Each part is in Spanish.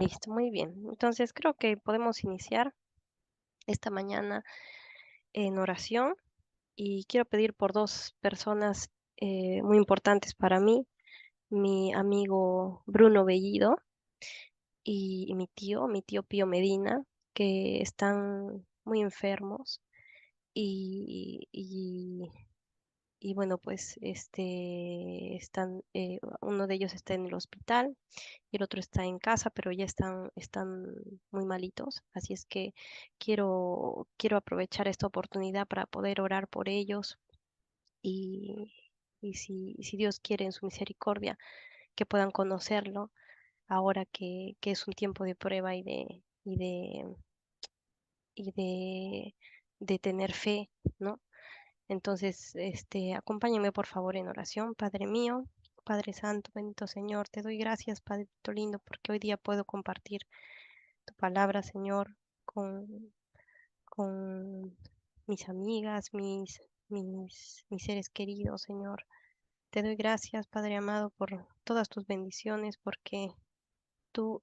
Listo, muy bien. Entonces creo que podemos iniciar esta mañana en oración y quiero pedir por dos personas muy importantes para mí, mi amigo Bruno Bellido y mi tío Pío Medina, que están muy enfermos y, y bueno, pues uno de ellos está en el hospital y el otro está en casa, pero ya están muy malitos. Así es que quiero aprovechar esta oportunidad para poder orar por ellos y, si Dios quiere en su misericordia, que puedan conocerlo ahora que es un tiempo de prueba y de tener fe, ¿no? Entonces, acompáñame por favor en oración, Padre mío, Padre Santo, bendito Señor, te doy gracias, Padrito lindo, porque hoy día puedo compartir tu palabra, Señor, con mis amigas, mis seres queridos, Señor. Te doy gracias, Padre amado, por todas tus bendiciones, porque tú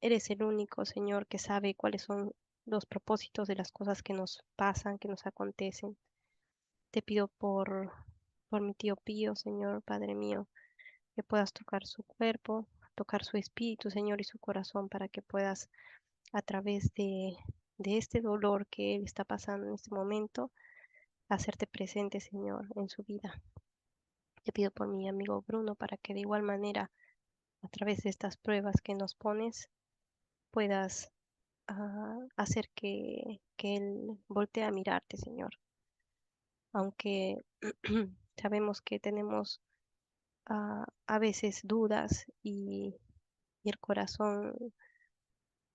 eres el único, Señor, que sabe cuáles son los propósitos de las cosas que nos pasan, que nos acontecen. Te pido por mi tío Pío, Señor, Padre mío, que puedas tocar su cuerpo, tocar su espíritu, Señor, y su corazón para que puedas, a través de este dolor que él está pasando en este momento, hacerte presente, Señor, en su vida. Te pido por mi amigo Bruno para que de igual manera, a través de estas pruebas que nos pones, puedas hacer que él voltee a mirarte, Señor. Aunque sabemos que tenemos a veces dudas y el corazón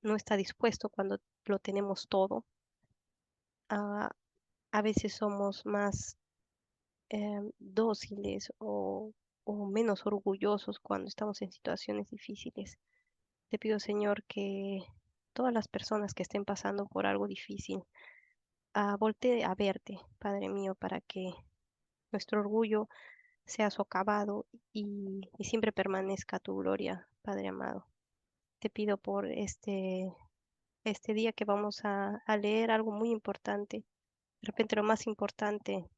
no está dispuesto cuando lo tenemos todo. Ah, a veces somos más dóciles o menos orgullosos cuando estamos en situaciones difíciles. Te pido, Señor, que todas las personas que estén pasando por algo difícil, voltee a verte, Padre mío, para que nuestro orgullo sea socavado y siempre permanezca tu gloria, Padre amado. Te pido por este día que vamos a leer algo muy importante, de repente lo más importante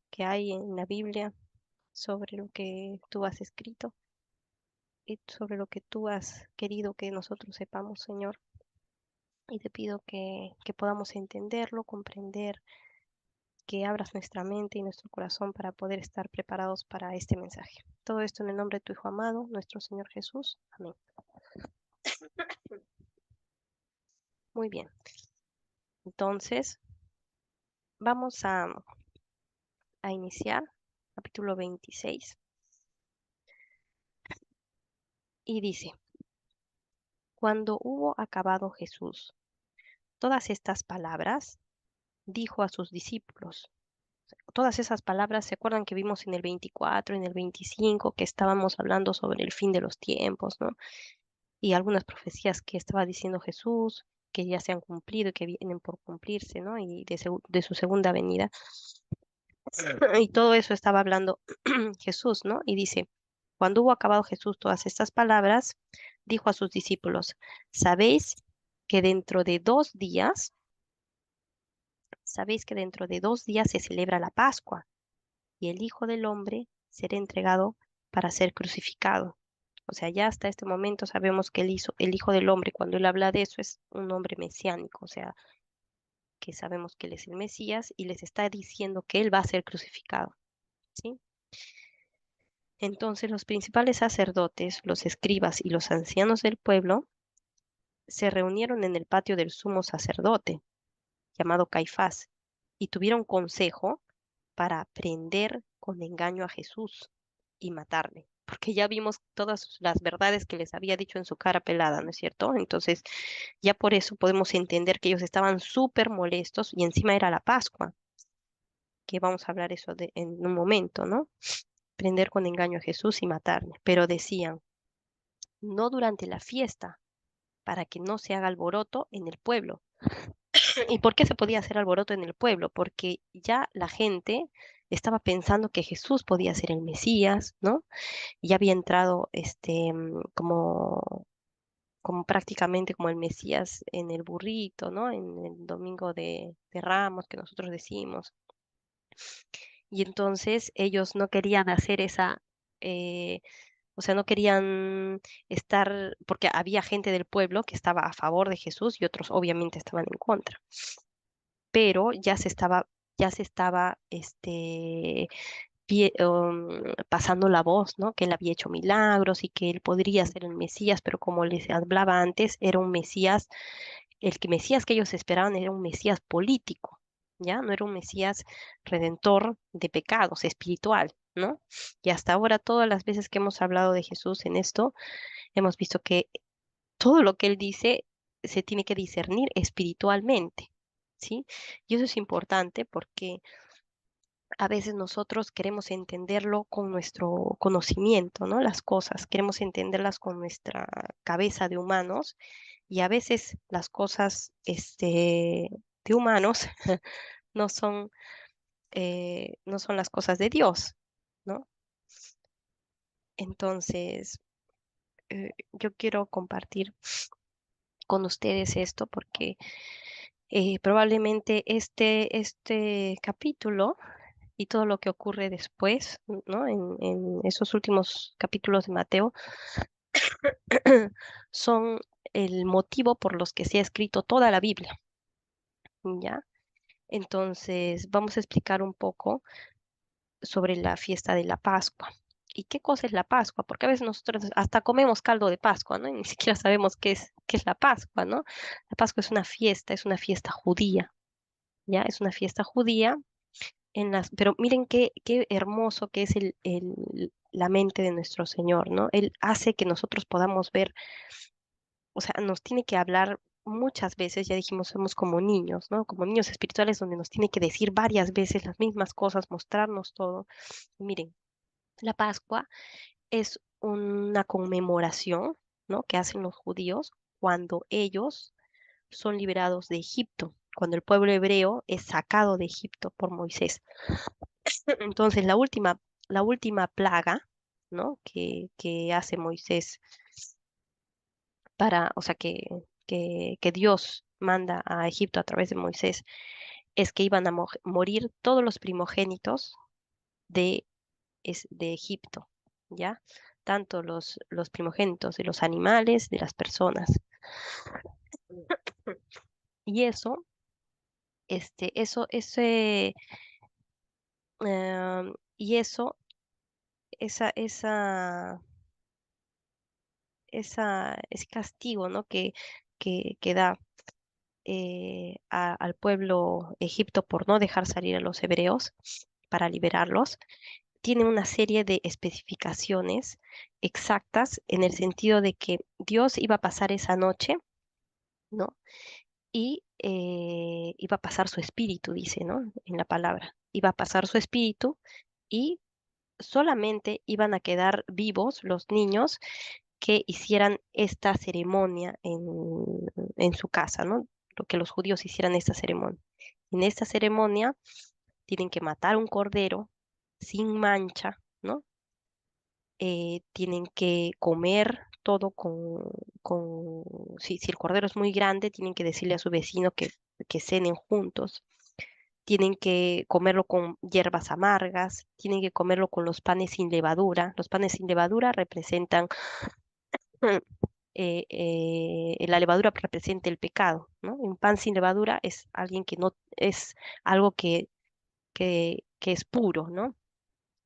que hay en la Biblia sobre lo que tú has escrito y sobre lo que tú has querido que nosotros sepamos, Señor. Y te pido que podamos entenderlo, comprender, que abras nuestra mente y nuestro corazón para poder estar preparados para este mensaje. Todo esto en el nombre de tu Hijo amado, nuestro Señor Jesús. Amén. Muy bien. Entonces, vamos a iniciar capítulo 26 y dice, cuando hubo acabado Jesús todas estas palabras, dijo a sus discípulos. Todas esas palabras, ¿se acuerdan que vimos en el 24, en el 25, que estábamos hablando sobre el fin de los tiempos, ¿no? Y algunas profecías que estaba diciendo Jesús, que ya se han cumplido y que vienen por cumplirse, ¿no? Y de su segunda venida. Y todo eso estaba hablando Jesús, ¿no? Y dice, cuando hubo acabado Jesús todas estas palabras, dijo a sus discípulos, ¿sabéis que dentro de 2 días, sabéis que dentro de 2 días se celebra la Pascua y el Hijo del Hombre será entregado para ser crucificado? O sea, ya hasta este momento sabemos que el Hijo del Hombre, cuando él habla de eso, es un hombre mesiánico, o sea, que sabemos que él es el Mesías y les está diciendo que él va a ser crucificado, ¿sí? Entonces los principales sacerdotes, los escribas y los ancianos del pueblo se reunieron en el patio del sumo sacerdote, llamado Caifás, y tuvieron consejo para prender con engaño a Jesús y matarle, porque ya vimos todas las verdades que les había dicho en su cara pelada, ¿no es cierto? Entonces, ya por eso podemos entender que ellos estaban súper molestos y encima era la Pascua, que vamos a hablar eso en un momento, ¿no? Prender con engaño a Jesús y matarle, pero decían, no durante la fiesta, para que no se haga alboroto en el pueblo. ¿Y por qué se podía hacer alboroto en el pueblo? Porque ya la gente estaba pensando que Jesús podía ser el Mesías, ¿no? Ya había entrado como como prácticamente como el Mesías en el burrito, ¿no? En el domingo de Ramos que nosotros decimos. Y entonces ellos no querían hacer esa, eh, o sea, no querían estar, porque había gente del pueblo que estaba a favor de Jesús y otros obviamente estaban en contra, pero ya se estaba, pasando la voz, ¿no? Que él había hecho milagros y que él podría ser el Mesías, pero como les hablaba antes, era un Mesías, Mesías que ellos esperaban era un Mesías político, ¿ya? No era un Mesías redentor de pecados, espiritual, ¿no? Y hasta ahora, todas las veces que hemos hablado de Jesús en esto, hemos visto que todo lo que él dice se tiene que discernir espiritualmente, ¿sí? Y eso es importante porque a veces nosotros queremos entenderlo con nuestro conocimiento, ¿no? Las cosas, queremos entenderlas con nuestra cabeza de humanos y a veces las cosas, de humanos no son, no son las cosas de Dios, ¿no? Entonces, yo quiero compartir con ustedes esto porque probablemente este capítulo y todo lo que ocurre después, ¿no? En esos últimos capítulos de Mateo, son el motivo por los que se ha escrito toda la Biblia, ¿ya? Entonces, vamos a explicar un poco sobre la fiesta de la Pascua. ¿Y qué cosa es la Pascua? Porque a veces nosotros hasta comemos caldo de Pascua, ¿no? Y ni siquiera sabemos qué es la Pascua, ¿no? La Pascua es una fiesta judía, ¿ya? Es una fiesta judía pero miren qué hermoso que es la mente de nuestro Señor, ¿no? Él hace que nosotros podamos ver, o sea, nos tiene que hablar muchas veces, ya dijimos, somos como niños, ¿no? Como niños espirituales donde nos tiene que decir varias veces las mismas cosas, mostrarnos todo. Miren, la Pascua es una conmemoración, ¿no? Que hacen los judíos cuando ellos son liberados de Egipto, cuando el pueblo hebreo es sacado de Egipto por Moisés. Entonces, la última plaga, ¿no? Que hace Moisés o sea, que Dios manda a Egipto a través de Moisés, es que iban a morir todos los primogénitos de, de Egipto, ¿ya? Tanto los primogénitos de los animales, de las personas. Y y eso, esa, ese castigo, ¿no? Que da al pueblo Egipto por no dejar salir a los hebreos para liberarlos, tiene una serie de especificaciones exactas en el sentido de que Dios iba a pasar esa noche, ¿no? Y iba a pasar su espíritu, dice, ¿no? En la palabra. Iba a pasar su espíritu y solamente iban a quedar vivos los niños que hicieran esta ceremonia en su casa, ¿no? Lo que los judíos hicieran esta ceremonia. En esta ceremonia tienen que matar un cordero sin mancha, ¿no? Tienen que comer todo si el cordero es muy grande, tienen que decirle a su vecino que cenen juntos. Tienen que comerlo con hierbas amargas, tienen que comerlo con los panes sin levadura. Los panes sin levadura representan la levadura representa el pecado, ¿no? Un pan sin levadura es alguien que no es algo que es puro, ¿no?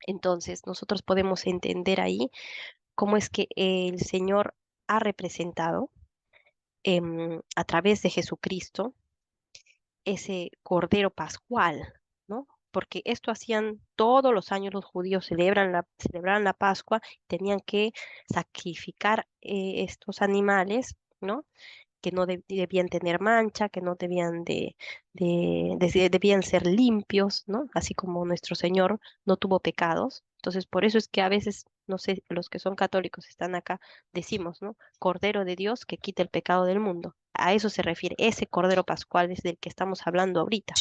Entonces, nosotros podemos entender ahí cómo es que el Señor ha representado a través de Jesucristo ese Cordero Pascual, ¿no? Porque esto hacían todos los años los judíos, celebraban la Pascua, tenían que sacrificar estos animales, ¿no? Que no debían tener mancha, que no debían ser limpios, ¿no? Así como nuestro Señor no tuvo pecados. Entonces, por eso es que a veces, no sé, los que son católicos están acá, decimos, ¿no? Cordero de Dios que quita el pecado del mundo. A eso se refiere, ese Cordero Pascual es del que estamos hablando ahorita.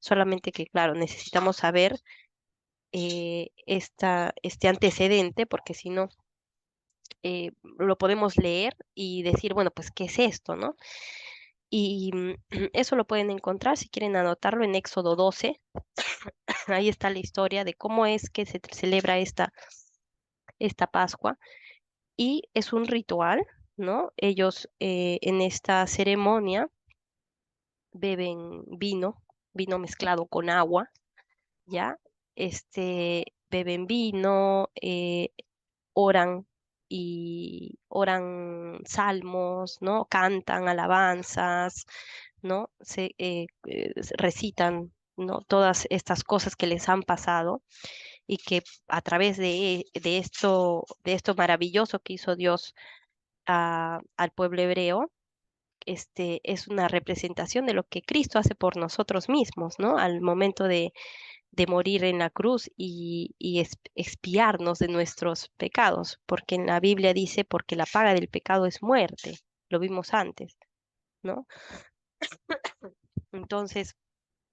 Solamente que, claro, necesitamos saber este antecedente, porque si no, lo podemos leer y decir, bueno, pues, ¿qué es esto, no? Y eso lo pueden encontrar si quieren anotarlo en Éxodo 12. Ahí está la historia de cómo es que se celebra esta Pascua. Y es un ritual, ¿no? Ellos en esta ceremonia beben vino mezclado con agua, ¿ya? Beben vino, oran y oran salmos, ¿no? Cantan alabanzas, ¿no? Recitan, ¿no? Todas estas cosas que les han pasado y que a través de esto maravilloso que hizo Dios al pueblo hebreo, es una representación de lo que Cristo hace por nosotros mismos, ¿no? Al momento de morir en la cruz y expiarnos de nuestros pecados, porque en la Biblia dice, porque la paga del pecado es muerte, lo vimos antes, ¿no? Entonces,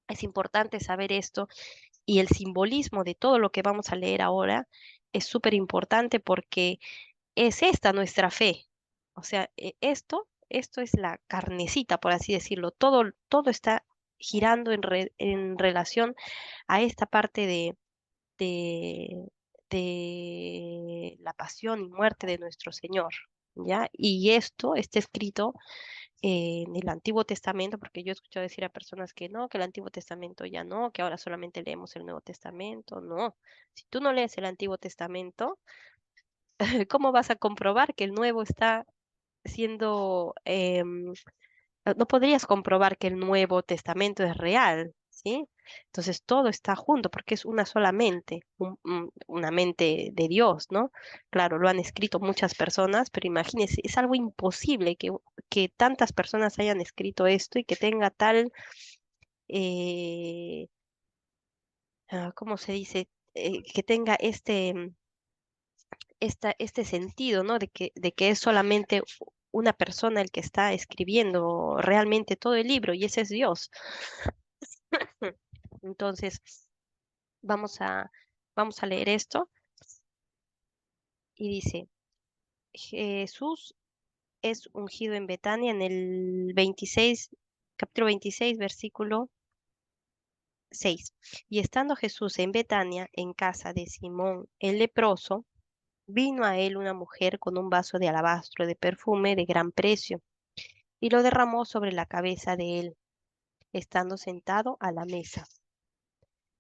es importante saber esto y el simbolismo de todo lo que vamos a leer ahora es súper importante porque es esta nuestra fe. O sea, esto es la carnecita, por así decirlo. Todo está girando en relación a esta parte de, de la pasión y muerte de nuestro Señor, ¿ya? Y esto está escrito en el Antiguo Testamento, porque yo he escuchado decir a personas que no, que el Antiguo Testamento ya no, que ahora solamente leemos el Nuevo Testamento. No, si tú no lees el Antiguo Testamento, ¿cómo vas a comprobar que el Nuevo está siendo, no podrías comprobar que el Nuevo Testamento es real, ¿sí? Entonces todo está junto porque es una sola mente, una mente de Dios, ¿no? Claro, lo han escrito muchas personas, pero imagínense, es algo imposible que tantas personas hayan escrito esto y que tenga tal, eh, ¿cómo se dice? Que tenga este sentido, ¿no? De que es solamente una persona el que está escribiendo realmente todo el libro y ese es Dios. Entonces, vamos a, vamos a leer esto y dice, Jesús es ungido en Betania en el 26, capítulo 26, versículo 6. Y estando Jesús en Betania, en casa de Simón el leproso, vino a él una mujer con un vaso de alabastro de perfume de gran precio y lo derramó sobre la cabeza de él, estando sentado a la mesa.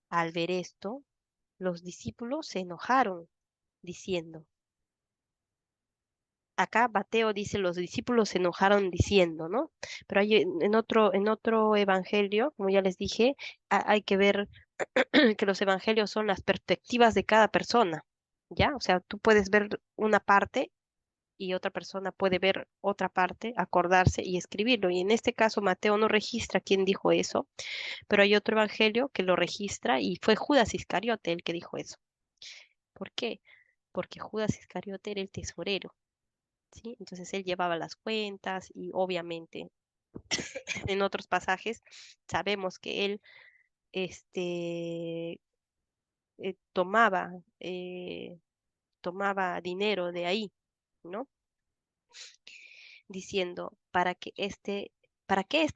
Al ver esto, los discípulos se enojaron, diciendo, acá Mateo dice, los discípulos se enojaron diciendo, ¿no? Pero hay en otro evangelio, como ya les dije, hay que ver que los evangelios son las perspectivas de cada persona, ¿ya? O sea, tú puedes ver una parte y otra persona puede ver otra parte, acordarse y escribirlo. Y en este caso, Mateo no registra quién dijo eso, pero hay otro evangelio que lo registra y fue Judas Iscariote el que dijo eso. ¿Por qué? Porque Judas Iscariote era el tesorero, ¿sí? Entonces él llevaba las cuentas y obviamente en otros pasajes sabemos que él este, tomaba, tomaba dinero de ahí, ¿no? Diciendo, ¿para qué este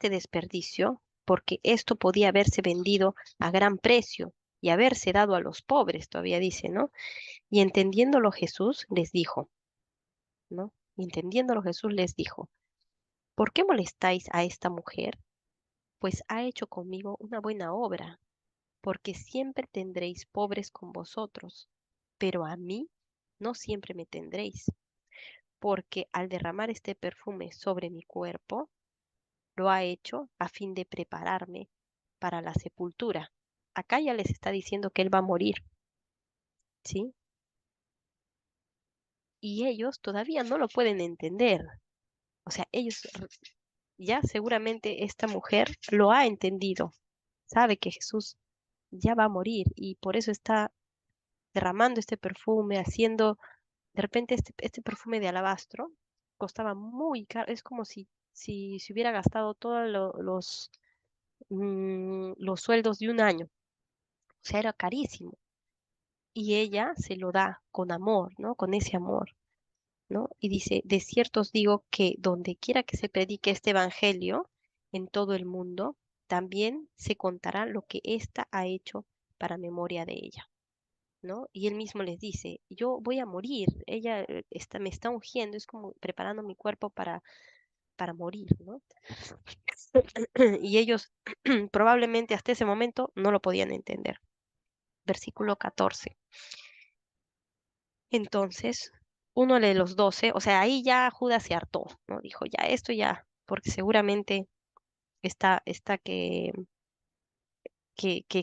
desperdicio? Porque esto podía haberse vendido a gran precio y haberse dado a los pobres, todavía dice, ¿no? Y entendiéndolo Jesús les dijo, ¿no? Y entendiéndolo Jesús les dijo, ¿por qué molestáis a esta mujer? Pues ha hecho conmigo una buena obra, porque siempre tendréis pobres con vosotros, pero a mí no siempre me tendréis, porque al derramar este perfume sobre mi cuerpo, lo ha hecho a fin de prepararme para la sepultura. Acá ya les está diciendo que él va a morir, ¿sí? Y ellos todavía no lo pueden entender. O sea, ellos ya seguramente esta mujer lo ha entendido, sabe que Jesús ya va a morir y por eso está derramando este perfume, haciendo, de repente este perfume de alabastro costaba muy caro, es como si se hubiera gastado todos los sueldos de un año, o sea, era carísimo. Y ella se lo da con amor, ¿no? Con ese amor. ¿no? Y dice, de cierto os digo que donde quiera que se predique este evangelio en todo el mundo, también se contará lo que ésta ha hecho para memoria de ella, ¿no? Y él mismo les dice, yo voy a morir, ella me está ungiendo, es como preparando mi cuerpo para morir, ¿no? Y ellos probablemente hasta ese momento no lo podían entender. Versículo 14. Entonces, uno de los 12, o sea, ahí ya Judas se hartó, ¿no? Dijo, ya, esto ya, porque seguramente está que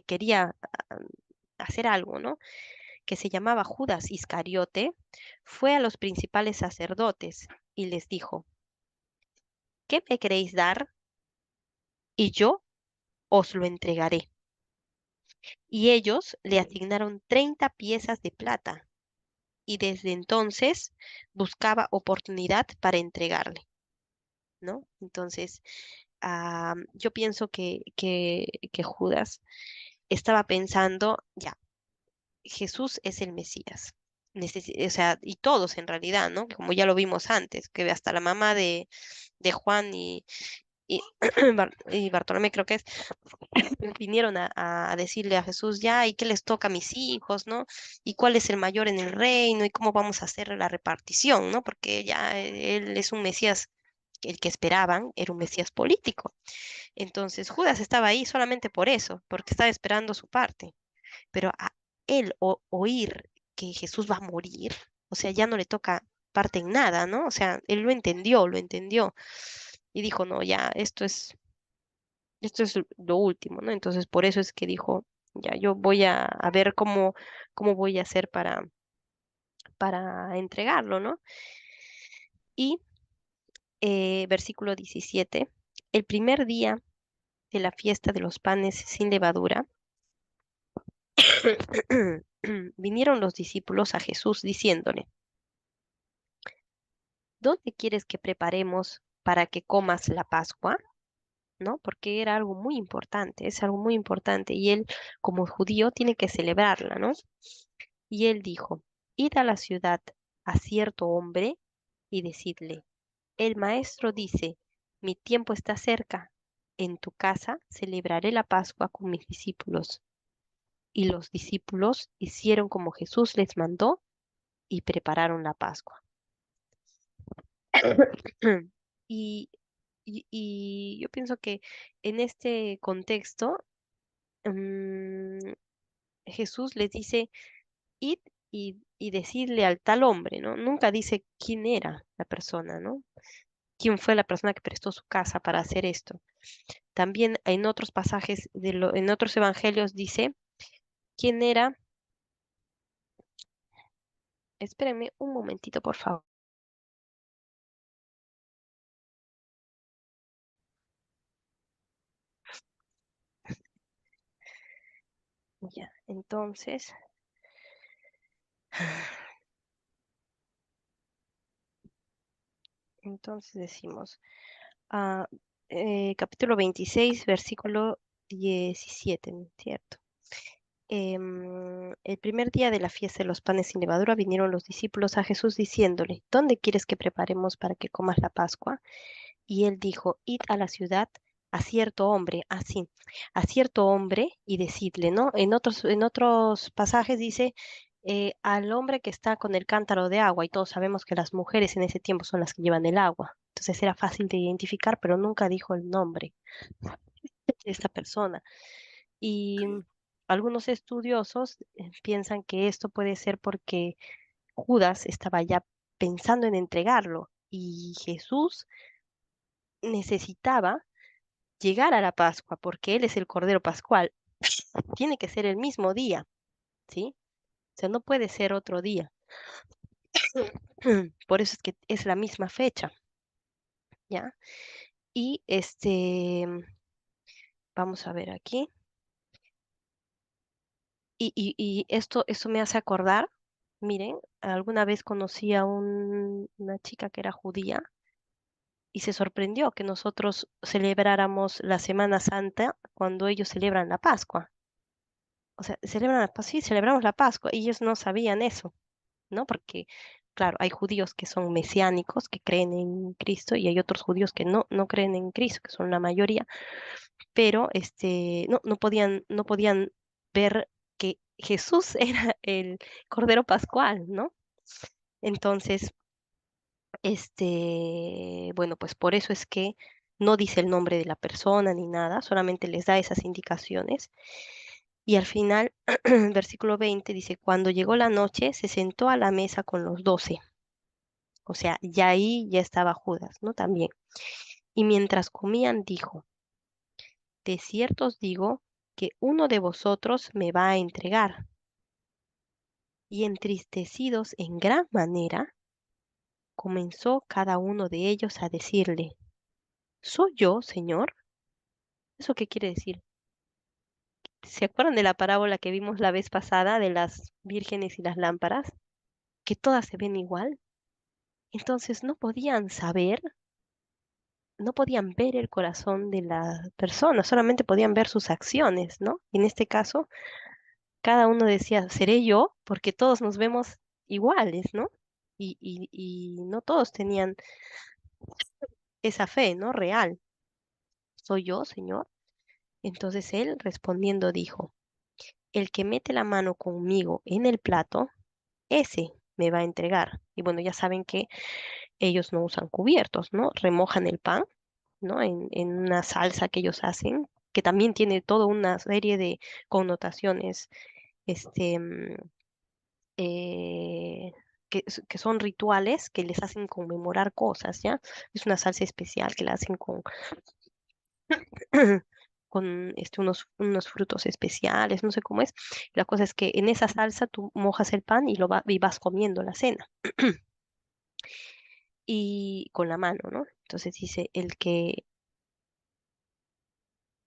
quería hacer algo, ¿no? Que se llamaba Judas Iscariote, fue a los principales sacerdotes y les dijo, ¿qué me queréis dar? Y yo os lo entregaré. Y ellos le asignaron 30 piezas de plata, y desde entonces buscaba oportunidad para entregarle, ¿no? Entonces, yo pienso que Judas estaba pensando, ya, Jesús es el Mesías. O sea, y todos en realidad, ¿no? Como ya lo vimos antes, que hasta la mamá de Juan y, y Bartolomé creo que es, vinieron a decirle a Jesús, ya, ¿y qué les toca a mis hijos, no? ¿Y cuál es el mayor en el reino? ¿Y cómo vamos a hacer la repartición, no? Porque ya él es un Mesías, el que esperaban era un Mesías político. Entonces Judas estaba ahí solamente por eso, porque estaba esperando su parte. Pero a él oír que Jesús va a morir, o sea, ya no le toca parte en nada, ¿no? O sea, él lo entendió y dijo, no, ya, esto es lo último, ¿no? Entonces, por eso es que dijo, ya, yo voy a ver cómo voy a hacer para entregarlo, ¿no? Y versículo 17, el primer día de la fiesta de los panes sin levadura, vinieron los discípulos a Jesús diciéndole, ¿dónde quieres que preparemos para que comas la Pascua? ¿No? Porque era algo muy importante, es algo muy importante y él como judío tiene que celebrarla, ¿no? Y él dijo, id a la ciudad a cierto hombre y decidle, el maestro dice, mi tiempo está cerca, en tu casa celebraré la Pascua con mis discípulos. Y los discípulos hicieron como Jesús les mandó y prepararon la Pascua. Y, y yo pienso que en este contexto, mm, Jesús les dice, id y decidle al tal hombre, ¿no? Nunca dice quién era la persona, ¿no? Quién fue la persona que prestó su casa para hacer esto. También en otros pasajes, en otros evangelios dice quién era. Espérenme un momentito, por favor. Ya, entonces decimos, ah, capítulo 26 versículo 17, ¿cierto? El primer día de la fiesta de los panes sin levadura vinieron los discípulos a Jesús diciéndole, ¿dónde quieres que preparemos para que comas la Pascua? Y él dijo, id a la ciudad a cierto hombre, así, a cierto hombre y decidle, ¿no? En otros pasajes dice, al hombre que está con el cántaro de agua, y todos sabemos que las mujeres en ese tiempo son las que llevan el agua. Entonces era fácil de identificar, pero nunca dijo el nombre de esta persona. Y algunos estudiosos piensan que esto puede ser porque Judas estaba ya pensando en entregarlo y Jesús necesitaba llegar a la Pascua porque Él es el Cordero Pascual. Tiene que ser el mismo día, ¿sí? O sea, no puede ser otro día. Por eso es que es la misma fecha, ¿ya? Y vamos a ver aquí. Y esto me hace acordar, miren, alguna vez conocí a una chica que era judía y se sorprendió que nosotros celebráramos la Semana Santa cuando ellos celebran la Pascua. O sea, celebran la Pascua, sí, celebramos la Pascua y ellos no sabían eso, ¿no? Porque claro, hay judíos que son mesiánicos, que creen en Cristo, y hay otros judíos que no creen en Cristo, que son la mayoría, pero no podían ver que Jesús era el Cordero Pascual, ¿no? Entonces, bueno, pues por eso es que no dice el nombre de la persona ni nada, solamente les da esas indicaciones. Y al final, versículo 20 dice, cuando llegó la noche, se sentó a la mesa con los 12. O sea, ya ahí ya estaba Judas, ¿no? También. Y mientras comían, dijo, de cierto os digo que uno de vosotros me va a entregar. Y entristecidos en gran manera, comenzó cada uno de ellos a decirle, ¿soy yo, Señor? ¿Eso qué quiere decir? ¿Se acuerdan de la parábola que vimos la vez pasada de las vírgenes y las lámparas? Que todas se ven igual. Entonces no podían saber, no podían ver el corazón de la persona, solamente podían ver sus acciones, ¿no? Y en este caso, cada uno decía, ¿seré yo? Porque todos nos vemos iguales, ¿no? Y no todos tenían esa fe, ¿no? Real. ¿Soy yo, Señor? Entonces él respondiendo dijo, el que mete la mano conmigo en el plato, ese me va a entregar. Y bueno, ya saben que ellos no usan cubiertos, ¿no? Remojan el pan, ¿no? En una salsa que ellos hacen, que también tiene toda una serie de connotaciones, este, mm, que son rituales que les hacen conmemorar cosas, ¿ya? Es una salsa especial que la hacen con, con unos frutos especiales, no sé cómo es. La cosa es que en esa salsa tú mojas el pan y vas comiendo la cena. Y con la mano, ¿no? Entonces dice,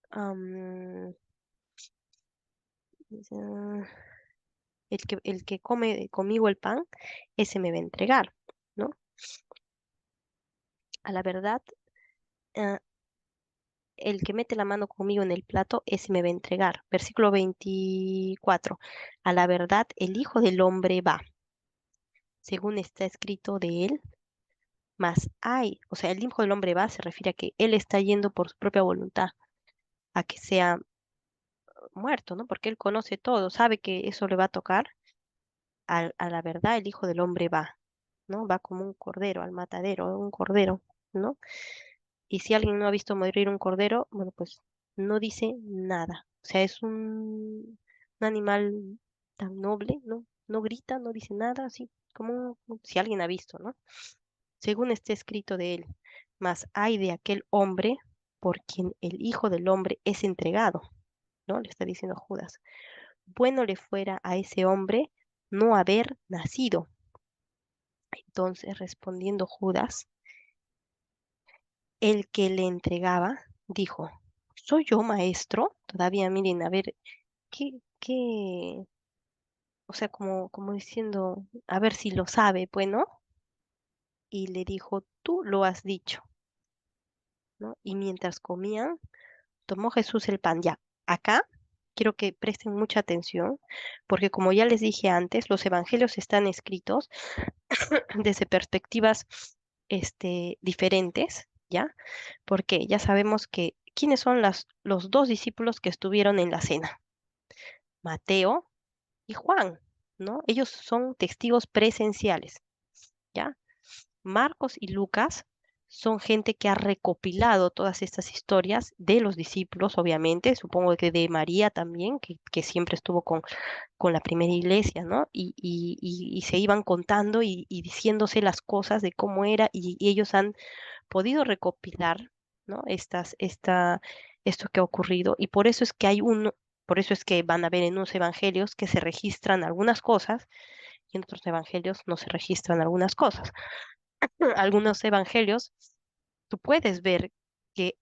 am, dice, el que come conmigo el pan, ese me va a entregar, ¿no? A la verdad, ah, el que mete la mano conmigo en el plato, ese me va a entregar. Versículo 24. A la verdad, el Hijo del Hombre va, según está escrito de él, mas hay, o sea, el Hijo del Hombre va se refiere a que él está yendo por su propia voluntad, a que sea muerto, ¿no? Porque él conoce todo, sabe que eso le va a tocar. A la verdad, el Hijo del Hombre va, ¿no? Va como un cordero al matadero, un cordero, ¿no? Y si alguien no ha visto morir un cordero, bueno, pues no dice nada. O sea, es un animal tan noble, ¿no? No grita, no dice nada, así como si alguien ha visto, ¿no? Según está escrito de él, mas hay de aquel hombre por quien el Hijo del Hombre es entregado, ¿no? Le está diciendo Judas. Bueno le fuera a ese hombre no haber nacido. Entonces, respondiendo Judas, el que le entregaba, dijo, ¿soy yo maestro? Todavía miren, a ver, o sea, como diciendo, a ver si lo sabe, pues, ¿no? Y le dijo, tú lo has dicho, ¿no? Y mientras comían, tomó Jesús el pan. Ya, acá quiero que presten mucha atención, porque como ya les dije antes, los evangelios están escritos desde perspectivas, diferentes, ¿ya? Porque ya sabemos que, ¿quiénes son los dos discípulos que estuvieron en la cena? Mateo y Juan, ¿no? Ellos son testigos presenciales, ¿ya? Marcos y Lucas son gente que ha recopilado todas estas historias de los discípulos, obviamente, supongo que de María también, que siempre estuvo con la primera iglesia, ¿no? Y se iban contando y diciéndose las cosas de cómo era, y ellos han podido recopilar, ¿no? Esto que ha ocurrido, y por eso es que van a ver en unos evangelios que se registran algunas cosas y en otros evangelios no se registran algunas cosas. Algunos evangelios tú puedes ver que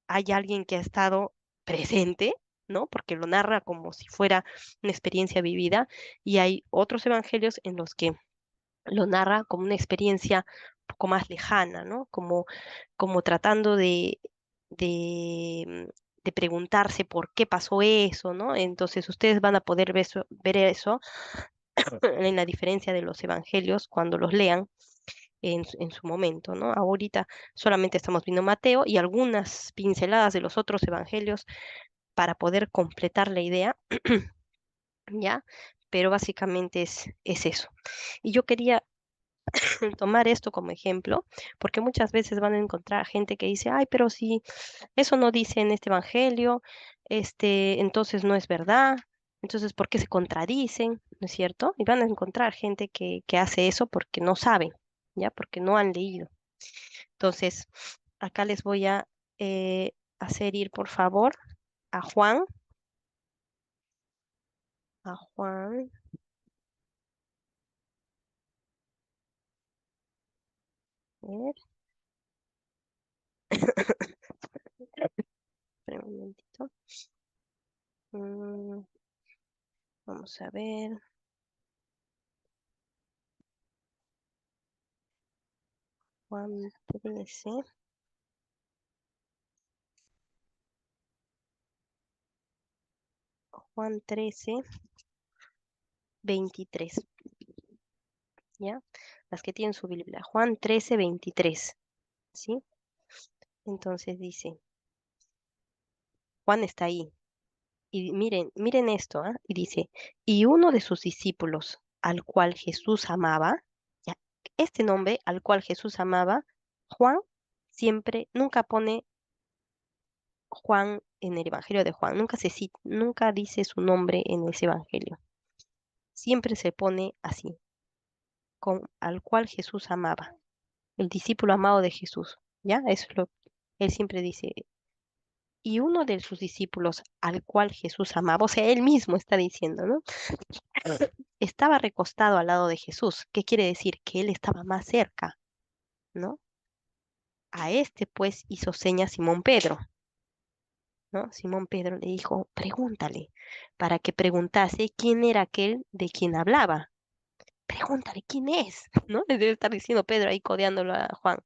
hay alguien que ha estado presente, ¿no? Porque lo narra como si fuera una experiencia vivida, y hay otros evangelios en los que lo narra como una experiencia un poco más lejana, ¿no? Como tratando de, de preguntarse por qué pasó eso, ¿no? Entonces ustedes van a poder ver eso en la diferencia de los evangelios cuando los lean en su momento, ¿no? Ahorita solamente estamos viendo Mateo y algunas pinceladas de los otros evangelios para poder completar la idea, ¿ya? Pero básicamente es eso. Y yo quería tomar esto como ejemplo, porque muchas veces van a encontrar gente que dice, ay, pero si eso no dice en este evangelio, entonces no es verdad, entonces ¿por qué se contradicen? ¿No es cierto? Y van a encontrar gente que hace eso porque no saben, ¿ya? Porque no han leído. Entonces, acá les voy a hacer ir, por favor, a Juan, a Juan, a ver, espera un momentito. Mm, vamos a ver, Juan 13, Juan 13, 23, ¿ya? Las que tienen su Biblia. Juan 13, 23, ¿sí? Entonces dice, Juan está ahí. Y miren, miren esto, ¿ah? Y dice, y uno de sus discípulos, al cual Jesús amaba, ya, este nombre, al cual Jesús amaba, Juan, siempre, nunca pone Juan en el Evangelio de Juan, nunca nunca dice su nombre en ese Evangelio. Siempre se pone así, al cual Jesús amaba, el discípulo amado de Jesús, ¿ya? Él siempre dice, y uno de sus discípulos al cual Jesús amaba, o sea, él mismo está diciendo, ¿no? Estaba recostado al lado de Jesús. ¿Qué quiere decir? Que él estaba más cerca, ¿no? A este pues hizo seña Simón Pedro, ¿no? Simón Pedro le dijo, pregúntale, para que preguntase quién era aquel de quien hablaba. Pregúntale quién es, ¿no? Le debe estar diciendo Pedro ahí codeándolo a Juan.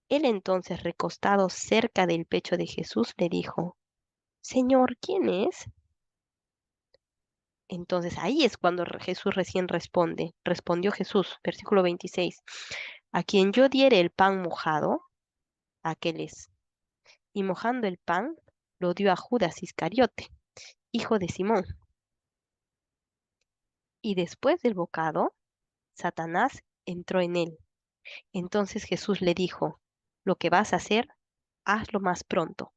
Él entonces, recostado cerca del pecho de Jesús, le dijo, Señor, ¿quién es? Entonces ahí es cuando Jesús recién responde. Respondió Jesús, versículo 26, a quien yo diere el pan mojado, aquel es. Y mojando el pan, lo dio a Judas Iscariote, hijo de Simón. Y después del bocado, Satanás entró en él. Entonces Jesús le dijo, lo que vas a hacer, hazlo más pronto.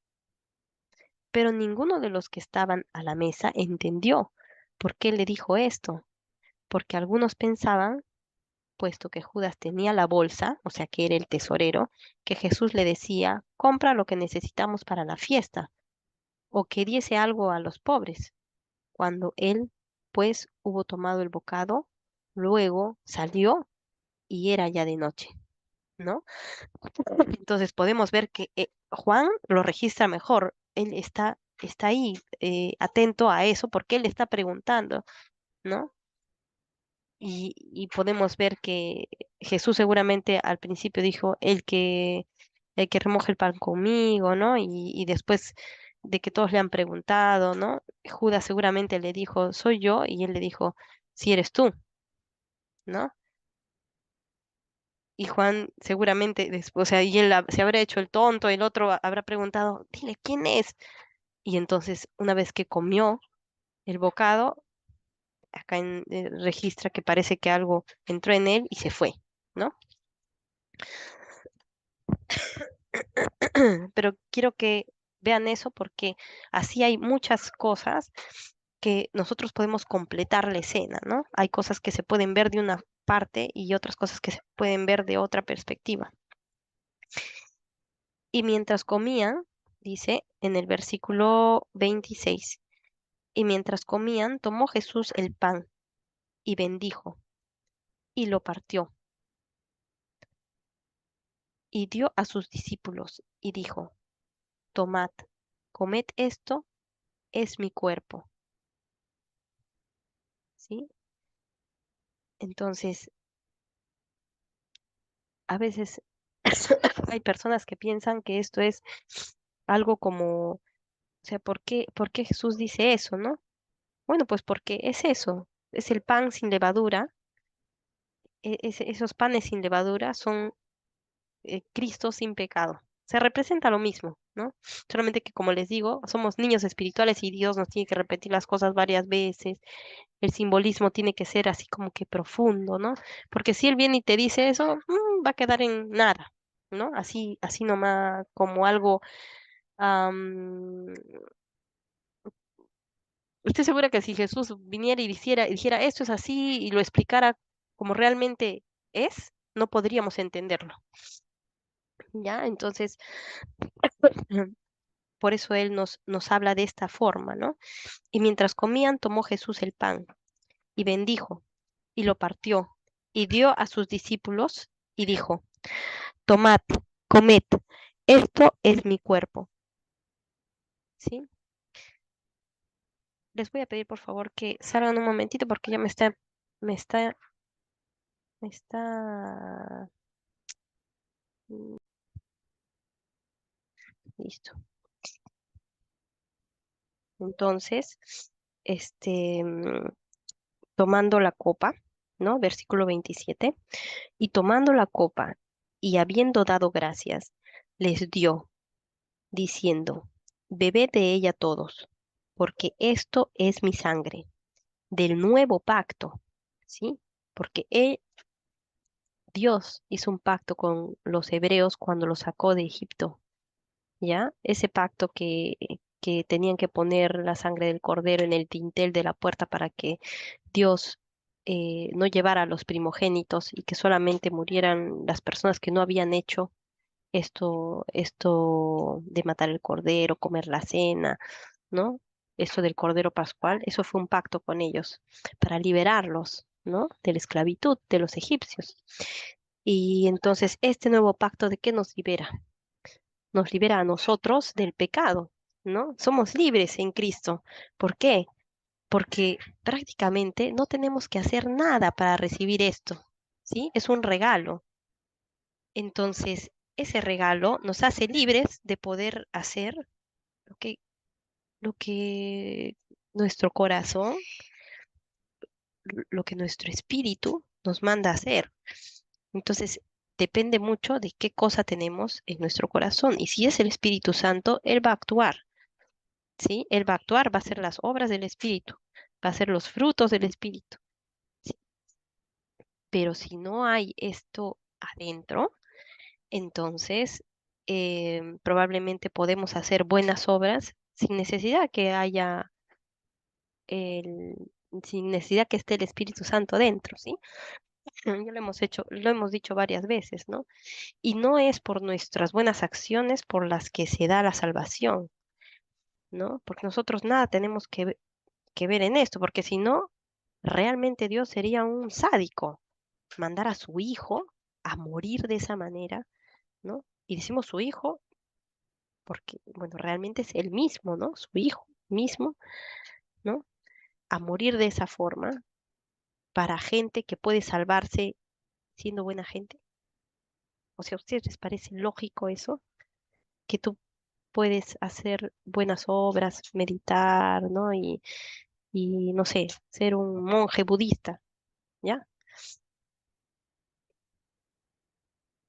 Pero ninguno de los que estaban a la mesa entendió por qué le dijo esto, porque algunos pensaban, puesto que Judas tenía la bolsa, o sea que era el tesorero, que Jesús le decía, compra lo que necesitamos para la fiesta, o que diese algo a los pobres. Cuando él, pues, hubo tomado el bocado, luego salió y era ya de noche, ¿no? Entonces podemos ver que Juan lo registra mejor. Él está ahí atento a eso porque él le está preguntando, ¿no? Y podemos ver que Jesús seguramente al principio dijo, el que remoje el pan conmigo, ¿no? Y después de que todos le han preguntado, ¿no? Judas seguramente le dijo, soy yo, y él le dijo, si eres tú, ¿no? Y Juan seguramente después, o sea, y él se habrá hecho el tonto, el otro habrá preguntado, dile, ¿quién es? Y entonces, una vez que comió el bocado, acá registra que parece que algo entró en él y se fue, ¿no? Pero quiero que vean eso porque así hay muchas cosas que nosotros podemos completar la escena, ¿no? Hay cosas que se pueden ver de una parte y otras cosas que se pueden ver de otra perspectiva. Y mientras comían, dice en el versículo 26, y mientras comían, tomó Jesús el pan y bendijo y lo partió y dio a sus discípulos y dijo, tomad, comed esto, es mi cuerpo, ¿sí? Entonces, a veces hay personas que piensan que esto es algo como, o sea, ¿por qué Jesús dice eso, no? Bueno, pues porque es eso. es el pan sin levadura. Esos panes sin levadura son Cristo sin pecado. Se representa lo mismo, ¿no? Solamente que, como les digo, somos niños espirituales y Dios nos tiene que repetir las cosas varias veces. El simbolismo tiene que ser así como que profundo, ¿no? Porque si Él viene y te dice eso, va a quedar en nada, ¿no? Así nomás como algo. am, Estoy segura que si Jesús viniera y dijera esto es así y lo explicara como realmente es, no podríamos entenderlo, ¿ya? Entonces, por eso Él nos habla de esta forma, ¿no? Y mientras comían, tomó Jesús el pan y bendijo y lo partió y dio a sus discípulos y dijo, tomad, comed, esto es mi cuerpo, ¿sí? Les voy a pedir por favor que salgan un momentito porque ya me está, me está, mm, listo. Entonces, este, tomando la copa, ¿no? Versículo 27, y tomando la copa y habiendo dado gracias, les dio, diciendo, bebed de ella todos, porque esto es mi sangre del nuevo pacto, ¿sí? Porque Dios hizo un pacto con los hebreos cuando los sacó de Egipto, ¿ya? Ese pacto que tenían que poner la sangre del cordero en el dintel de la puerta para que Dios no llevara a los primogénitos y que solamente murieran las personas que no habían hecho esto de matar el cordero, comer la cena, ¿no? Eso del cordero pascual, eso fue un pacto con ellos para liberarlos, ¿no? De la esclavitud de los egipcios. Y entonces, este nuevo pacto, ¿de qué nos libera? Nos libera a nosotros del pecado, ¿no? Somos libres en Cristo. ¿Por qué? Porque prácticamente no tenemos que hacer nada para recibir esto, ¿sí? Es un regalo. Entonces, ese regalo nos hace libres de poder hacer lo que, lo que nuestro corazón, lo que nuestro espíritu nos manda a hacer. Entonces, depende mucho de qué cosa tenemos en nuestro corazón. Y si es el Espíritu Santo, Él va a actuar. ¿Sí? Él va a actuar, va a hacer las obras del Espíritu, va a hacer los frutos del Espíritu. ¿Sí? Pero si no hay esto adentro, entonces probablemente podemos hacer buenas obras sin necesidad que haya el, sin necesidad que esté el Espíritu Santo dentro, ¿sí? Ya lo hemos hecho, lo hemos dicho varias veces, ¿no? Y no es por nuestras buenas acciones por las que se da la salvación, ¿no? Porque nosotros nada tenemos que ver en esto, porque si no, realmente Dios sería un sádico, mandar a su hijo a morir de esa manera, ¿no? Y decimos su hijo porque, bueno, realmente es él mismo, ¿no? Su hijo mismo, ¿no? A morir de esa forma para gente que puede salvarse siendo buena gente. O sea, ¿a ustedes les parece lógico eso? Que tú puedes hacer buenas obras, meditar, ¿no? Y no sé, ser un monje budista, ¿ya?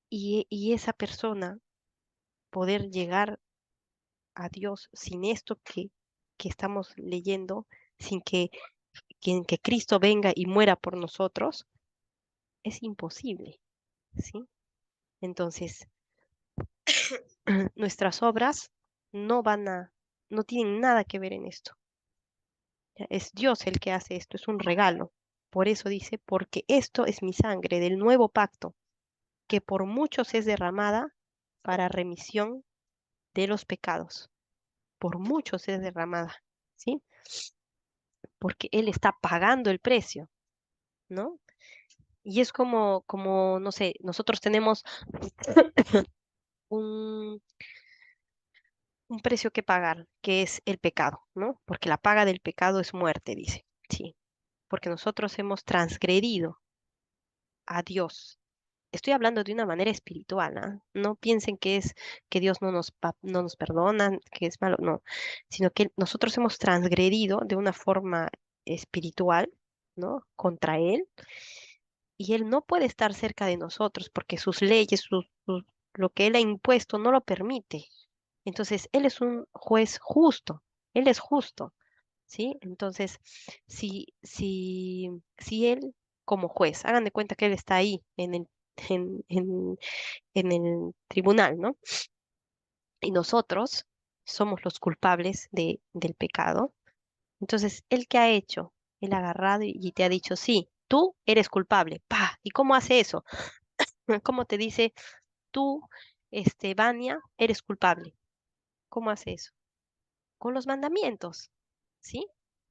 Y esa persona poder llegar a Dios sin esto que estamos leyendo, sin que Cristo venga y muera por nosotros, es imposible, ¿sí? Entonces, nuestras obras no van a, no tienen nada que ver en esto. ¿Ya? Es Dios el que hace esto, es un regalo. Por eso dice, porque esto es mi sangre del nuevo pacto, que por muchos es derramada para remisión de los pecados. Por muchos es derramada, ¿sí? Porque Él está pagando el precio, ¿no? Y es como, no sé, nosotros tenemos un, un precio que pagar, que es el pecado, ¿no? Porque la paga del pecado es muerte, dice, sí, porque nosotros hemos transgredido a Dios. Estoy hablando de una manera espiritual, ¿ah? No piensen que es que Dios no nos perdona, que es malo, no, sino que nosotros hemos transgredido de una forma espiritual, ¿no? Contra él, y él no puede estar cerca de nosotros porque sus leyes, lo que él ha impuesto no lo permite. Entonces, él es un juez justo, él es justo, ¿sí? Entonces, si él como juez, hagan de cuenta que él está ahí en, en, en el tribunal, ¿no? Y nosotros somos los culpables del pecado. Entonces, ¿él qué ha hecho? Él ha agarrado y te ha dicho, sí, tú eres culpable. ¡Pah! ¿Y cómo hace eso? ¿Cómo te dice, tú, Vania, eres culpable? ¿Cómo hace eso? Con los mandamientos, ¿sí?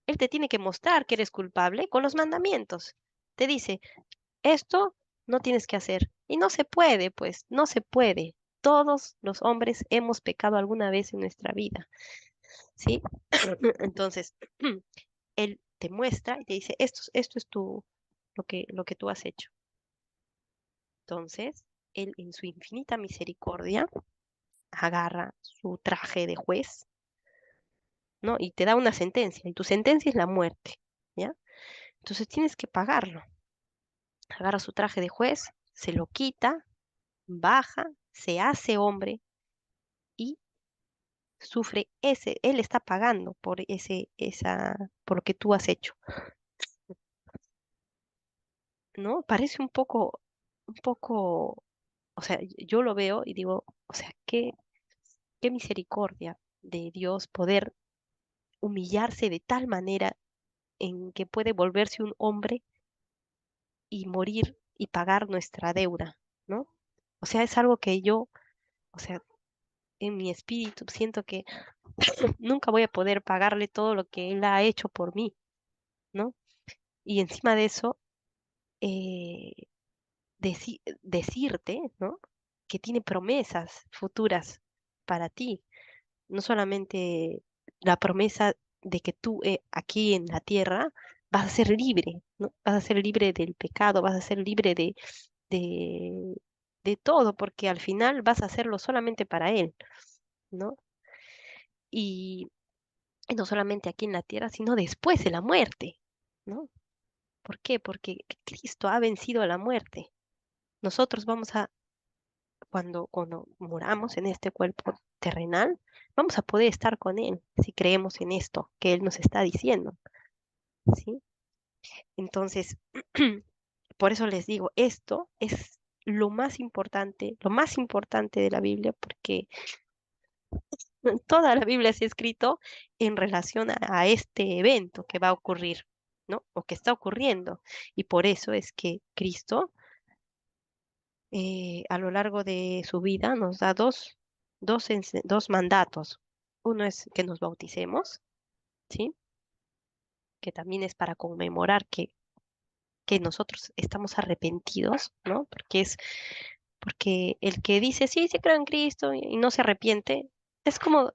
Él te tiene que mostrar que eres culpable con los mandamientos. Te dice, esto no tienes que hacer. Y no se puede, pues, no se puede. Todos los hombres hemos pecado alguna vez en nuestra vida, ¿sí? Entonces, él te muestra y te dice, esto es lo que tú has hecho. Entonces, él en su infinita misericordia agarra su traje de juez, ¿no? Y te da una sentencia, y tu sentencia es la muerte, ¿ya? Entonces tienes que pagarlo. Agarra su traje de juez, se lo quita, baja, se hace hombre y sufre él está pagando por por lo que tú has hecho, ¿no? Parece un poco, o sea, yo lo veo y digo, o sea, qué misericordia de Dios poder humillarse de tal manera en que puede volverse un hombre y morir y pagar nuestra deuda, ¿no? O sea, es algo que yo, o sea, en mi espíritu siento que nunca voy a poder pagarle todo lo que él ha hecho por mí, ¿no? Y encima de eso, eh, decirte, ¿no? Que tiene promesas futuras para ti, no solamente la promesa de que tú aquí en la tierra vas a ser libre, ¿no? Vas a ser libre del pecado, vas a ser libre de, de todo, porque al final vas a hacerlo solamente para Él, ¿no? Y, y no solamente aquí en la tierra, sino después de la muerte, ¿no? ¿Por qué? Porque Cristo ha vencido a la muerte. Nosotros vamos a, cuando muramos en este cuerpo terrenal, vamos a poder estar con Él si creemos en esto que Él nos está diciendo, ¿sí? Entonces, por eso les digo, esto es lo más importante de la Biblia, porque toda la Biblia se ha escrito en relación a este evento que va a ocurrir, ¿no? O que está ocurriendo. Y por eso es que Cristo, a lo largo de su vida, nos da dos mandatos. Uno es que nos bauticemos, ¿sí? Que también es para conmemorar que nosotros estamos arrepentidos, ¿no? Porque el que dice, sí, sí creo en Cristo y no se arrepiente, es como,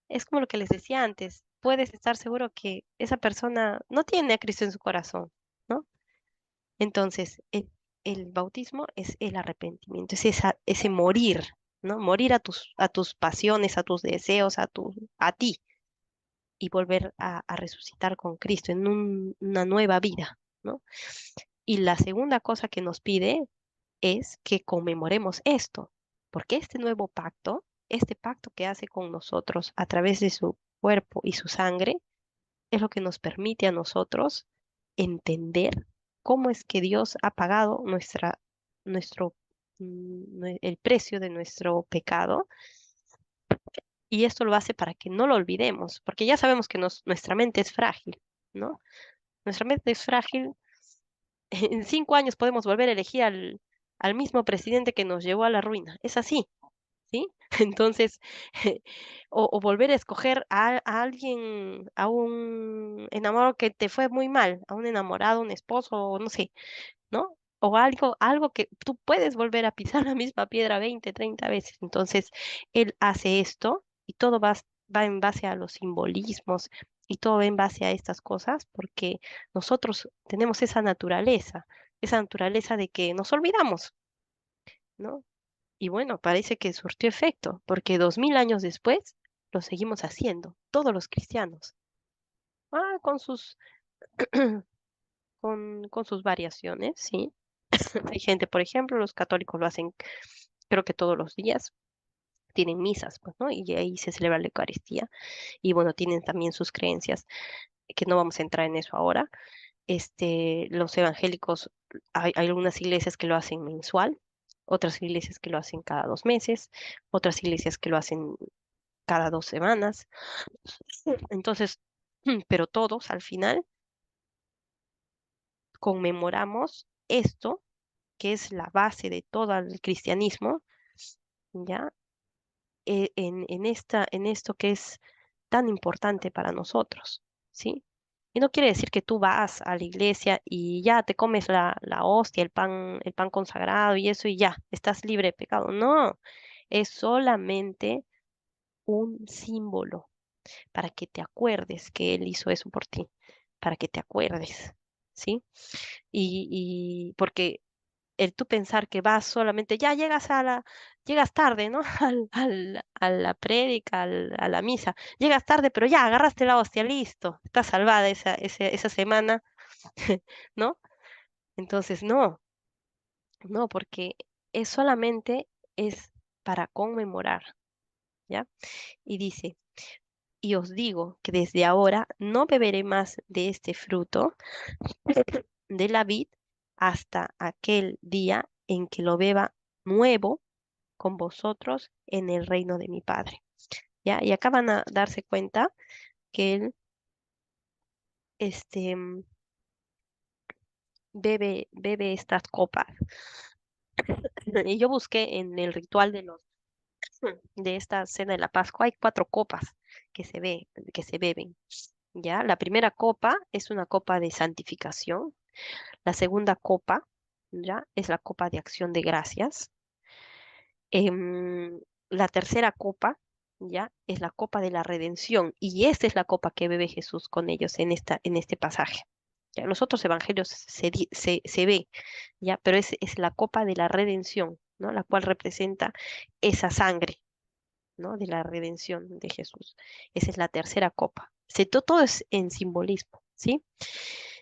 es como lo que les decía antes, puedes estar seguro que esa persona no tiene a Cristo en su corazón, ¿no? Entonces, el bautismo es el arrepentimiento, es ese morir, ¿no? Morir a tus pasiones, a tus deseos, a ti y volver a resucitar con Cristo en una nueva vida, ¿no? Y la segunda cosa que nos pide es que conmemoremos esto, porque este nuevo pacto, este pacto que hace con nosotros a través de su cuerpo y su sangre, es lo que nos permite a nosotros entender cómo es que Dios ha pagado el precio de nuestro pecado. Y esto lo hace para que no lo olvidemos, porque ya sabemos que nuestra mente es frágil, ¿no? Nuestra mente es frágil. En 5 años podemos volver a elegir al mismo presidente que nos llevó a la ruina. Es así, ¿sí? Entonces, o volver a escoger a alguien, a un enamorado que te fue muy mal, a un enamorado, un esposo, o no sé, ¿no? O algo que tú puedes volver a pisar la misma piedra 20, 30 veces. Entonces, él hace esto y todo va en base a los simbolismos y todo va en base a estas cosas porque nosotros tenemos esa naturaleza de que nos olvidamos, ¿no? Y bueno, parece que surtió efecto, porque 2000 años después lo seguimos haciendo, todos los cristianos. Ah, con sus con sus variaciones, ¿sí? Hay gente, por ejemplo, los católicos lo hacen, creo que todos los días, tienen misas, pues, ¿no? Y ahí se celebra la Eucaristía. Y bueno, tienen también sus creencias, que no vamos a entrar en eso ahora. Los evangélicos, hay algunas iglesias que lo hacen mensual, otras iglesias que lo hacen cada 2 meses, otras iglesias que lo hacen cada 2 semanas. Entonces, pero todos al final conmemoramos esto, que es la base de todo el cristianismo, ¿ya? En esto que es tan importante para nosotros, ¿sí? Y no quiere decir que tú vas a la iglesia y ya te comes la hostia, el pan consagrado y eso y ya, estás libre de pecado. No, es solamente un símbolo para que te acuerdes que Él hizo eso por ti, para que te acuerdes, ¿sí? Y porque el tú pensar que vas solamente, ya llegas tarde, ¿no? A la prédica, a la misa, llegas tarde, pero ya agarraste la hostia, listo, estás salvada esa semana, ¿no? Entonces, no, no, porque es solamente es para conmemorar, ¿ya? Y dice, y os digo que desde ahora no beberé más de este fruto de la vid hasta aquel día en que lo beba nuevo con vosotros en el reino de mi Padre. ¿Ya? Y acá van a darse cuenta que él este, bebe estas copas. Y yo busqué en el ritual de esta cena de la Pascua, hay 4 copas que se beben. ¿Ya? La primera copa es una copa de santificación. La segunda copa, ¿ya? Es la copa de acción de gracias. La tercera copa, ¿ya? Es la copa de la redención. Y esta es la copa que bebe Jesús con ellos en este pasaje. Ya, en los otros evangelios se ve, ¿ya? Pero es la copa de la redención, ¿no? La cual representa esa sangre, ¿no? De la redención de Jesús. Esa es la tercera copa. Todo es en simbolismo, ¿sí?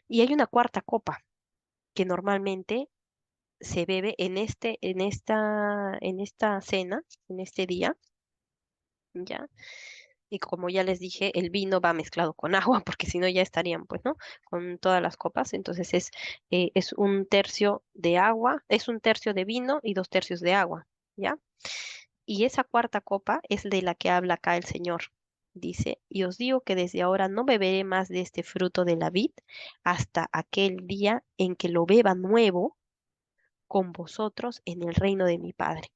Y hay una cuarta copa que normalmente se bebe en esta cena, en este día, ¿ya? Y como ya les dije, el vino va mezclado con agua, porque si no ya estarían, pues, ¿no? Con todas las copas. Entonces es un tercio de agua, es un tercio de vino y 2 tercios de agua, ¿ya? Y esa cuarta copa es de la que habla acá el Señor. Dice, y os digo que desde ahora no beberé más de este fruto de la vid hasta aquel día en que lo beba nuevo con vosotros en el reino de mi Padre.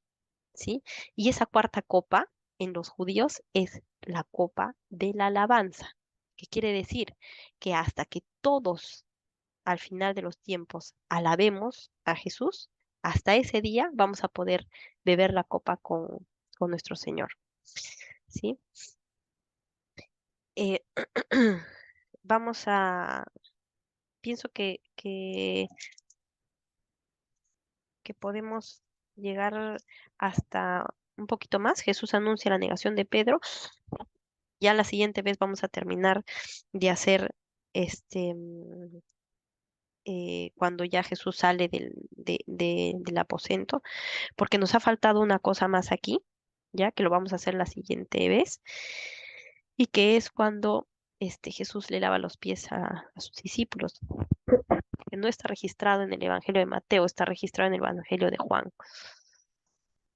¿Sí? Y esa cuarta copa en los judíos es la copa de la alabanza, que quiere decir que hasta que todos al final de los tiempos alabemos a Jesús, hasta ese día vamos a poder beber la copa con nuestro Señor. ¿Sí? Eh, vamos a, pienso que podemos llegar hasta un poquito más. Jesús anuncia la negación de Pedro. Ya la siguiente vez vamos a terminar de hacer cuando ya Jesús sale del aposento, porque nos ha faltado una cosa más aquí, ya que lo vamos a hacer la siguiente vez, y que es cuando Jesús le lava los pies a sus discípulos, que no está registrado en el Evangelio de Mateo, está registrado en el Evangelio de Juan,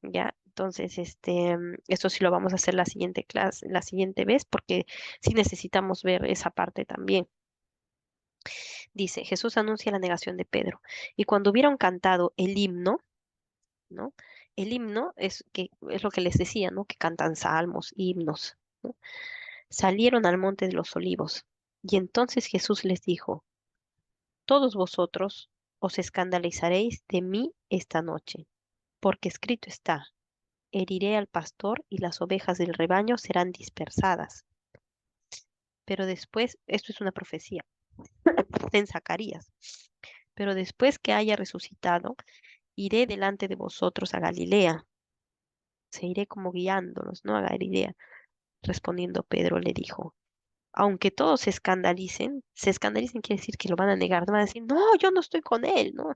ya. Entonces, esto sí lo vamos a hacer la siguiente clase, la siguiente vez, porque sí necesitamos ver esa parte también. Dice, Jesús anuncia la negación de Pedro. Y cuando hubieron cantado el himno, ¿no? El himno es lo que les decía, ¿no? Que cantan salmos, himnos, ¿no? Salieron al monte de los olivos. Y entonces Jesús les dijo, todos vosotros os escandalizaréis de mí esta noche, porque escrito está, heriré al pastor y las ovejas del rebaño serán dispersadas. Pero después, esto es una profecía en Zacarías, pero después que haya resucitado, iré delante de vosotros a Galilea. Se iré como guiándolos, ¿no? A Galilea. Respondiendo Pedro le dijo, aunque todos se escandalicen quiere decir que lo van a negar, no van a decir, no, yo no estoy con él, ¿no?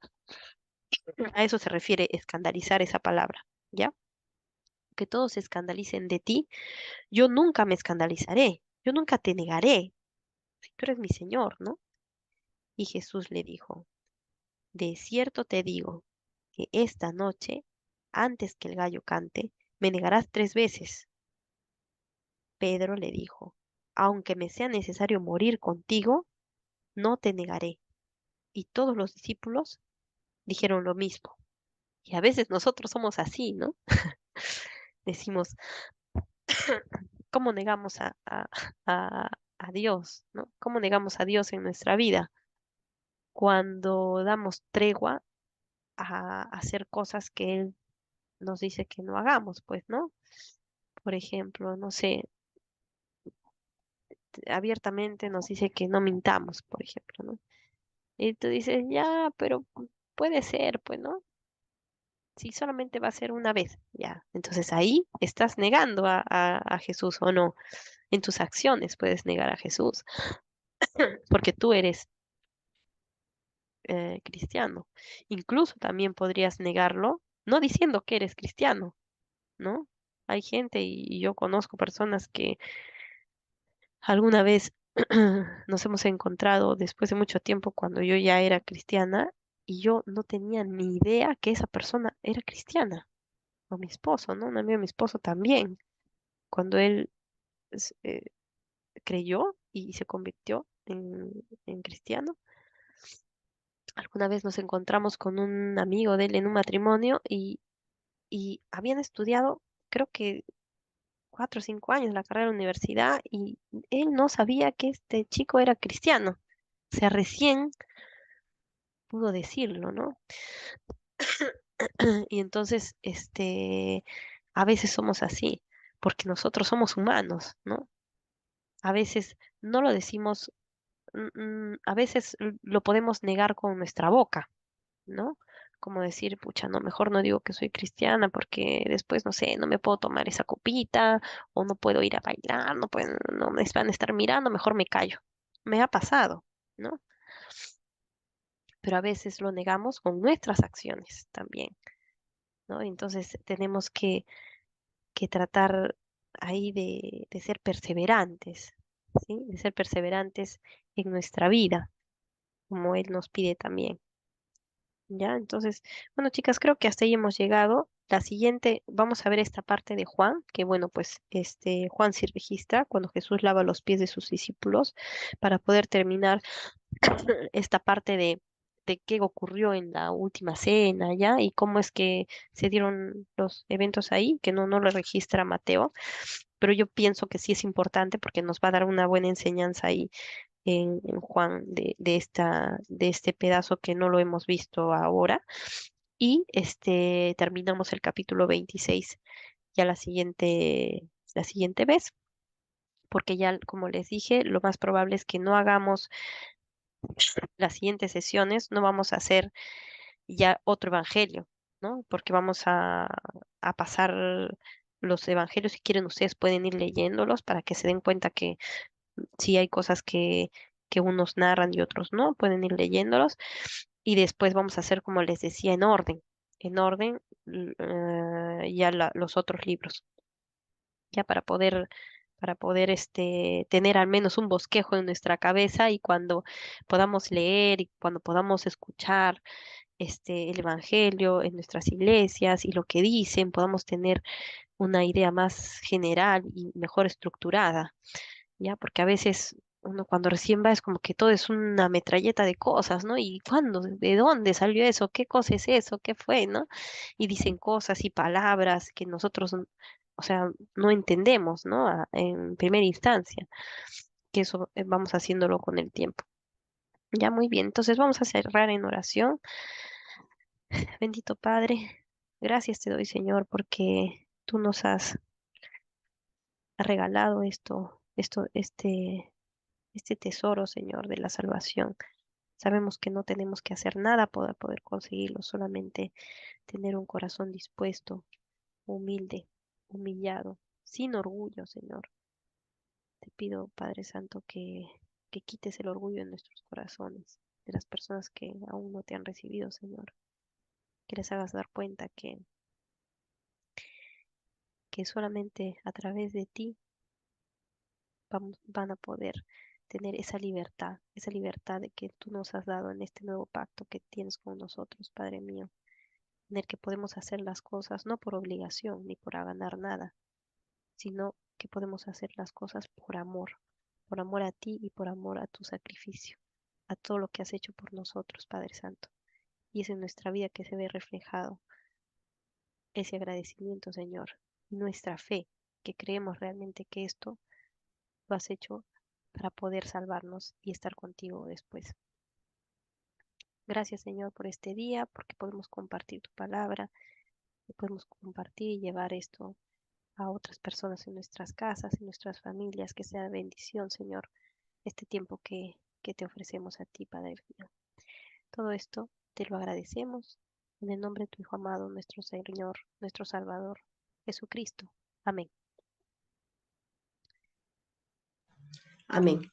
A eso se refiere escandalizar esa palabra, ¿ya? Que todos se escandalicen de ti, yo nunca me escandalizaré, yo nunca te negaré, si tú eres mi Señor, ¿no? Y Jesús le dijo, de cierto te digo que esta noche, antes que el gallo cante, me negarás 3 veces. Pedro le dijo, aunque me sea necesario morir contigo, no te negaré. Y todos los discípulos dijeron lo mismo. Y a veces nosotros somos así, ¿no? Decimos, ¿cómo negamos a, a Dios, ¿no? ¿Cómo negamos a Dios en nuestra vida? Cuando damos tregua a hacer cosas que Él nos dice que no hagamos, pues, ¿no? Por ejemplo, no sé, abiertamente nos dice que no mintamos, por ejemplo, ¿no? Y tú dices, ya, pero puede ser, pues, ¿no? Si solamente va a ser una vez, ya. Entonces ahí estás negando a Jesús o no. En tus acciones puedes negar a Jesús, porque tú eres cristiano. Incluso también podrías negarlo, no diciendo que eres cristiano, ¿no? Hay gente y yo conozco personas que alguna vez nos hemos encontrado después de mucho tiempo cuando yo ya era cristiana y yo no tenía ni idea que esa persona era cristiana. O mi esposo, ¿no? Un amigo de mi esposo también. Cuando él s- eh, creyó y se convirtió en cristiano, alguna vez nos encontramos con un amigo de él en un matrimonio y habían estudiado, creo que 4 o 5 años la carrera de la universidad y él no sabía que este chico era cristiano. O sea, recién pudo decirlo, ¿no? Y entonces, a veces somos así, porque nosotros somos humanos, ¿no? A veces no lo decimos, a veces lo podemos negar con nuestra boca, ¿no? Como decir, pucha, no, mejor no digo que soy cristiana porque después, no sé, no me puedo tomar esa copita o no puedo ir a bailar, no pueden, no me van a estar mirando, mejor me callo. Me ha pasado, ¿no? Pero a veces lo negamos con nuestras acciones también, ¿no? Entonces tenemos que tratar ahí de ser perseverantes, ¿sí? De ser perseverantes en nuestra vida, como Él nos pide también. ¿Ya? Entonces, bueno, chicas, creo que hasta ahí hemos llegado. La siguiente, vamos a ver esta parte de Juan, que bueno, pues Juan sí registra cuando Jesús lava los pies de sus discípulos para poder terminar esta parte de qué ocurrió en la última cena, ¿ya? Y cómo es que se dieron los eventos ahí, que no lo registra Mateo, pero yo pienso que sí es importante porque nos va a dar una buena enseñanza ahí en Juan de este pedazo que no lo hemos visto ahora. Y terminamos el capítulo 26 ya la siguiente vez, porque ya, como les dije, lo más probable es que no hagamos las siguientes sesiones, no vamos a hacer ya otro evangelio, ¿no? Porque vamos a pasar los evangelios, si quieren ustedes pueden ir leyéndolos para que se den cuenta que sí hay cosas que unos narran y otros no, pueden ir leyéndolos y después vamos a hacer, como les decía, en orden ya los otros libros, ya para poder tener al menos un bosquejo en nuestra cabeza y cuando podamos leer y cuando podamos escuchar el Evangelio en nuestras iglesias y lo que dicen, podamos tener una idea más general y mejor estructurada. ¿Ya? Porque a veces uno cuando recién va es como que todo es una metralleta de cosas, ¿no? ¿Y cuándo? ¿De dónde salió eso? ¿Qué cosa es eso? ¿Qué fue? ¿No? Y dicen cosas y palabras que nosotros, o sea, no entendemos, ¿no? En primera instancia, que eso vamos haciéndolo con el tiempo. Ya muy bien, entonces vamos a cerrar en oración. Bendito Padre, gracias te doy, Señor, porque tú nos has regalado este tesoro, Señor, de la salvación. Sabemos que no tenemos que hacer nada para poder conseguirlo, solamente tener un corazón dispuesto, humilde, humillado, sin orgullo, Señor. te pido, Padre Santo, que quites el orgullo en nuestros corazones, de las personas que aún no te han recibido, Señor. Que les hagas dar cuenta que solamente a través de ti van a poder tener esa libertad de que tú nos has dado en este nuevo pacto que tienes con nosotros, Padre mío, en el que podemos hacer las cosas no por obligación ni por ganar nada, sino que podemos hacer las cosas por amor a ti y por amor a tu sacrificio, a todo lo que has hecho por nosotros, Padre Santo. Y es en nuestra vida que se ve reflejado ese agradecimiento, Señor, y nuestra fe, que creemos realmente que esto lo has hecho para poder salvarnos y estar contigo después. Gracias, Señor, por este día, porque podemos compartir tu palabra, y podemos compartir y llevar esto a otras personas en nuestras casas, en nuestras familias, que sea bendición, Señor, este tiempo que te ofrecemos a ti, Padre mío. Todo esto te lo agradecemos en el nombre de tu Hijo amado, nuestro Señor, nuestro Salvador, Jesucristo. Amén. Amén.